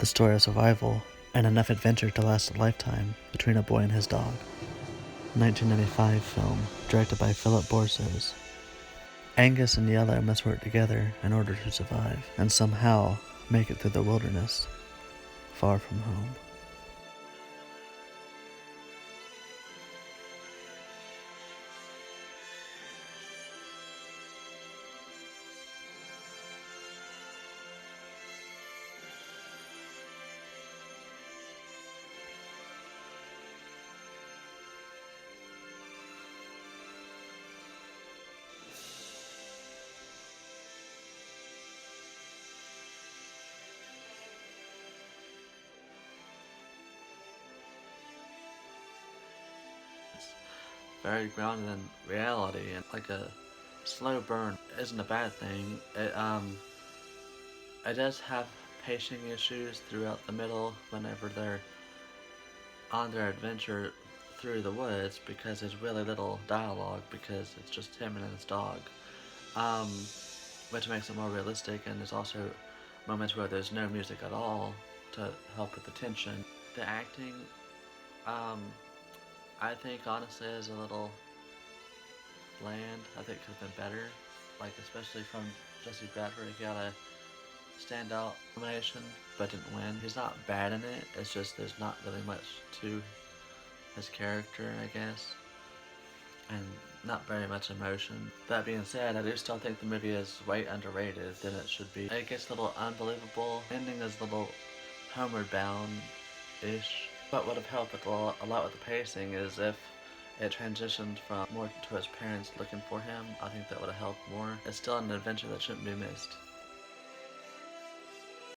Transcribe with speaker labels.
Speaker 1: the story of survival and enough adventure to last a lifetime between a boy and his dog. 1995 film, directed by Philip Borsos. Angus and Yella must work together in order to survive and somehow make it through the wilderness, far from home. Very grounded in reality, and like a slow burn isn't a bad thing. It does have pacing issues throughout the middle whenever they're on their adventure through the woods, because there's really little dialogue because it's just him and his dog, um, which makes it more realistic. And there's also moments where there's no music at all to help with the tension. The acting, um, I think honestly is a little bland. I think it could have been better, like especially from Jesse Bradford. He got a standout nomination, but didn't win. He's not bad in it. It's just there's not really much to his character, I guess, and not very much emotion. That being said, I do still think the movie is way underrated than it should be. It gets a little unbelievable. The ending is a little homeward bound-ish. What would have helped a lot with the pacing is if it transitioned from more to his parents looking for him. I think that would have helped more. It's still an adventure that shouldn't be missed.